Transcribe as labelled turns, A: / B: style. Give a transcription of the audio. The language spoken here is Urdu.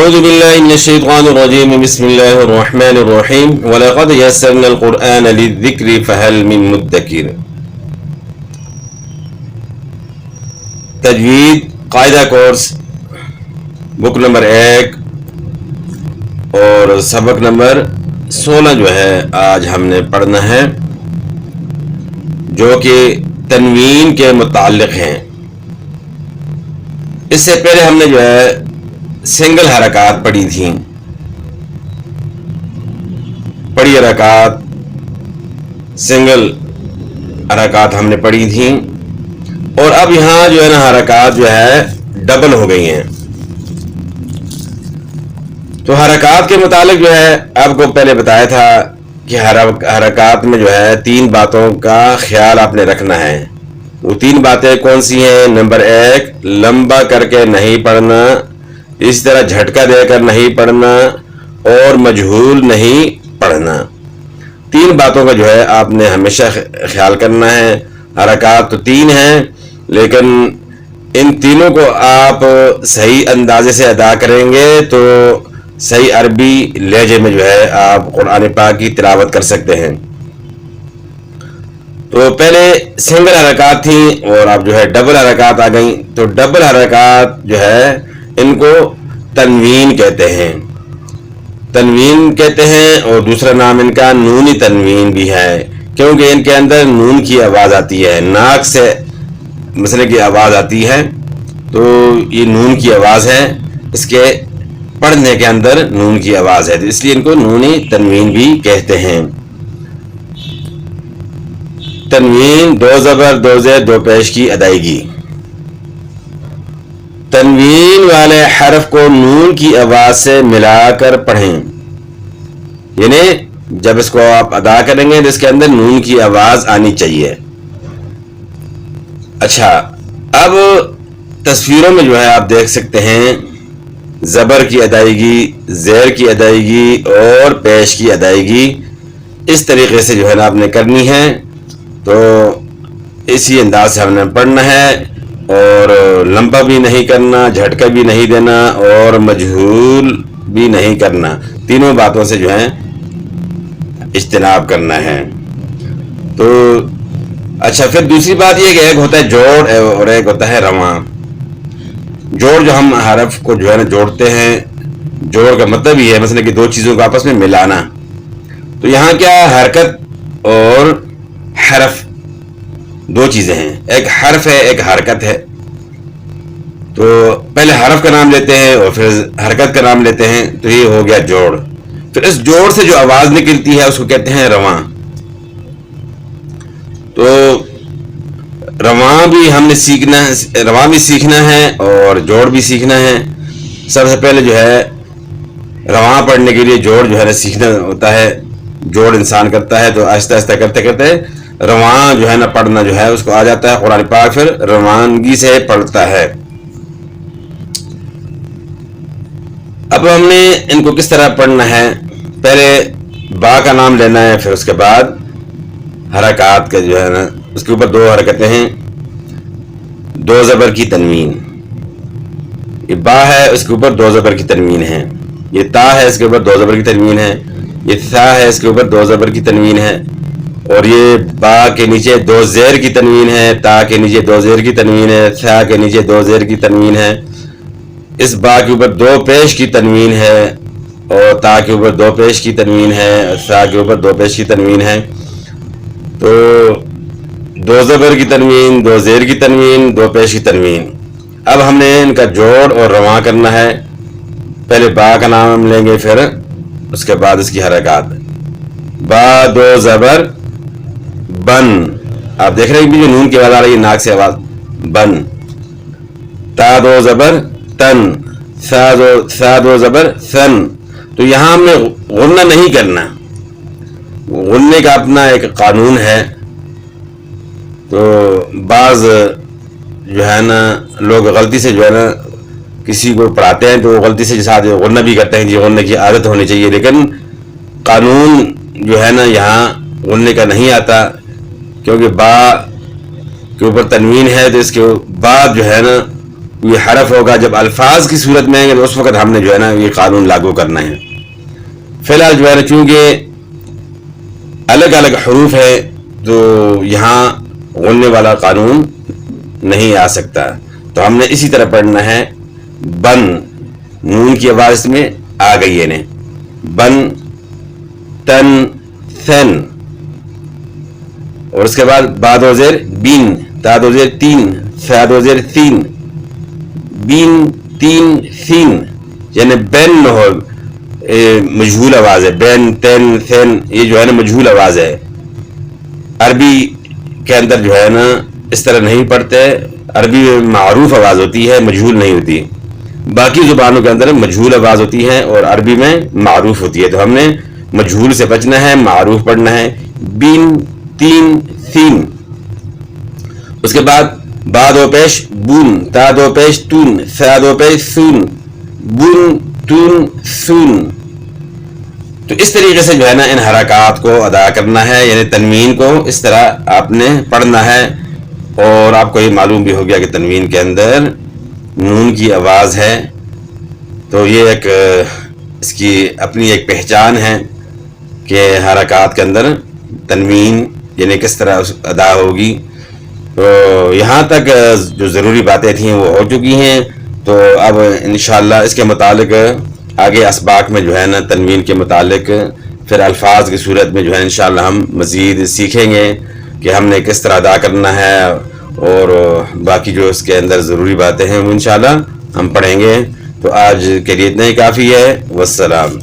A: اعوذ باللہ من الشیطان الرجیم بسم اللہ الرحمن الرحیم وَلَقَدْ يَسَّرْنَا الْقُرْآنَ لِلذِّكْرِ فَهَلْ مِن مُدَّكِرٍ۔ تجوید قاعدہ کورس بک نمبر 1 اور سبق نمبر 16 جو ہے آج ہم نے پڑھنا ہے، جو کہ تنوین کے متعلق ہیں۔ اس سے پہلے ہم نے جو ہے سنگل حرکات پڑھی تھیں، بڑی حرکات سنگل حرکات ہم نے پڑھی تھیں، اور اب یہاں جو ہے نا حرکات جو ہے ڈبل ہو گئی ہیں۔ تو حرکات کے متعلق جو ہے آپ کو پہلے بتایا تھا کہ حرکات میں جو ہے 3 باتوں کا خیال آپ نے رکھنا ہے۔ وہ 3 باتیں کون سی ہیں؟ نمبر 1، لمبا کر کے نہیں پڑھنا، اس طرح جھٹکا دے کر نہیں پڑھنا، اور مجہول نہیں پڑھنا۔ 3 باتوں کا جو ہے آپ نے ہمیشہ خیال کرنا ہے۔ حرکات تو 3 ہیں، لیکن ان تینوں کو آپ صحیح اندازے سے ادا کریں گے تو صحیح عربی لہجے میں جو ہے آپ قرآن پاک کی تلاوت کر سکتے ہیں۔ تو پہلے سنگل حرکات تھیں اور اب جو ہے ڈبل حرکات آ گئیں۔ تو ڈبل حرکات جو ہے ان کو تنوین کہتے ہیں، تنوین کہتے ہیں، اور دوسرا نام ان کا نونی تنوین بھی ہے، کیونکہ ان کے اندر نون کی آواز آتی ہے، ناک سے مسئلے کی آواز آتی ہے، تو یہ نون کی آواز ہے، اس کے پڑھنے کے اندر نون کی آواز ہے، تو اس لیے ان کو نونی تنوین بھی کہتے ہیں۔ تنوین 2 زبر 2 زیر 2 پیش کی ادائیگی۔ تنوین والے حرف کو نون کی آواز سے ملا کر پڑھیں، یعنی جب اس کو آپ ادا کریں گے تو اس کے اندر نون کی آواز آنی چاہیے۔ اچھا، اب تصویروں میں جو ہے آپ دیکھ سکتے ہیں زبر کی ادائیگی، زیر کی ادائیگی اور پیش کی ادائیگی اس طریقے سے جو ہے نا آپ نے کرنی ہے۔ تو اسی انداز سے ہم نے پڑھنا ہے، اور لمبا بھی نہیں کرنا، جھٹکا بھی نہیں دینا، اور مجہول بھی نہیں کرنا۔ تینوں باتوں سے جو ہے اجتناب کرنا ہے۔ تو اچھا، پھر دوسری بات یہ کہ ایک ہوتا ہے جوڑ اور ایک ہوتا ہے رواں۔ جوڑ جو ہم حرف کو جو ہے نا جوڑتے ہیں، جوڑ کا مطلب یہ ہے مثلا کہ 2 چیزوں کو آپس میں ملانا۔ تو یہاں کیا حرکت اور حرف 2 چیزیں ہیں، ایک حرف ہے ایک حرکت ہے۔ تو پہلے حرف کا نام لیتے ہیں اور پھر حرکت کا نام لیتے ہیں، تو یہ ہو گیا جوڑ۔ پھر اس جوڑ سے جو آواز نکلتی ہے اس کو کہتے ہیں رواں۔ تو رواں بھی ہم نے سیکھنا ہے، رواں بھی سیکھنا ہے اور جوڑ بھی سیکھنا ہے۔ سب سے پہلے جو ہے رواں پڑھنے کے لیے جوڑ جو ہے نا سیکھنا ہوتا ہے، جوڑ انسان کرتا ہے، تو آہستہ آہستہ کرتے کرتے رواں جو ہے نا پڑھنا جو ہے اس کو آ جاتا ہے۔ قرآن پاک پھر روانگی سے پڑھتا ہے۔ اب ہم نے ان کو کس طرح پڑھنا ہے؟ پہلے با کا نام لینا ہے، پھر اس کے بعد حرکات کا جو ہے نا اس کے اوپر 2 حرکتیں ہیں، 2 زبر کی تنوین۔ یہ با ہے، اس کے اوپر 2 زبر کی تنوین ہے۔ یہ تا ہے، اس کے اوپر 2 زبر کی تنوین ہے۔ یہ ثا ہے، اس کے اوپر 2 زبر کی تنوین ہے۔ اور یہ با کے نیچے 2 زیر کی تنوین ہے، تا کے نیچے 2 زیر کی تنوین ہے، ثا کے نیچے 2 زیر کی تنوین ہے۔ اس با کے اوپر 2 پیش کی تنوین ہے، اور تا کے اوپر 2 پیش کی تنوین ہے، ثا کے اوپر 2 پیش کی تنوین ہے۔ تو 2 زبر کی تنوین، 2 زیر کی تنوین، 2 پیش کی تنوین۔ اب ہم نے ان کا جوڑ اور رواں کرنا ہے۔ پہلے با کا نام لیں گے، پھر اس کے بعد اس کی حرکات۔ با 2 زبر بن، آپ دیکھ رہے ہیں کہ جو نون کی آواز آ رہی ہے ناک سے آواز، بن۔ تا 2 زبر تن، سا 2 زبر ثن۔ تو یہاں ہم نے غنہ نہیں کرنا، غننے کا اپنا ایک قانون ہے۔ تو بعض جو ہے نا لوگ غلطی سے جو ہے نا کسی کو پڑھاتے ہیں تو وہ غلطی سے ساتھ غنہ بھی کرتے ہیں، جی غننے کی عادت ہونی چاہیے، لیکن قانون جو ہے نا یہاں غننے کا نہیں آتا، کیونکہ با کے اوپر تنوین ہے، تو اس کے بعد جو ہے نا یہ حرف ہوگا جب الفاظ کی صورت میں آئیں گے تو اس وقت ہم نے جو ہے نا یہ قانون لاگو کرنا ہے. فی الحال جو ہے نا چونکہ الگ الگ حروف ہے تو یہاں غننے والا قانون نہیں آ سکتا, تو ہم نے اسی طرح پڑھنا ہے. بن, نون کی آواز میں آ گئی ہے نے, بن, تن, ثن, اور اس کے بعد باد و زیر بین, تاد و زیر تین, ثاد و زیر تین, بین, تین, ثین, یعنی بین نہ ہو, مجہول آواز ہے. بین, تین, ثین, یہ جو ہے نا مجہول آواز ہے. عربی کے اندر جو ہے نا اس طرح نہیں پڑھتے, عربی میں معروف آواز ہوتی ہے, مجہول نہیں ہوتی. باقی زبانوں کے اندر مجہول آواز ہوتی ہے اور عربی میں معروف ہوتی ہے, تو ہم نے مجہول سے بچنا ہے, معروف پڑھنا ہے. بین, تین, ثین. اس کے بعد با دو پیش بون, تا دو پیش تون, ثا دو پیش سون, بون, تون, سون. تو اس طریقے سے جو ہے نا ان حرکات کو ادا کرنا ہے, یعنی تنوین کو اس طرح آپ نے پڑھنا ہے. اور آپ کو یہ معلوم بھی ہو گیا کہ تنوین کے اندر نون کی آواز ہے, تو یہ ایک اس کی اپنی ایک پہچان ہے کہ حرکات کے اندر تنوین یعنی کس طرح ادا ہوگی. تو یہاں تک جو ضروری باتیں تھیں وہ ہو چکی ہیں. تو اب انشاءاللہ اس کے متعلق آگے اسباق میں جو ہے نا تنوین کے متعلق پھر الفاظ کی صورت میں جو ہے انشاءاللہ ہم مزید سیکھیں گے کہ ہم نے کس طرح ادا کرنا ہے, اور باقی جو اس کے اندر ضروری باتیں ہیں وہ انشاءاللہ ہم پڑھیں گے. تو آج کے لیے اتنا ہی کافی ہے. والسلام.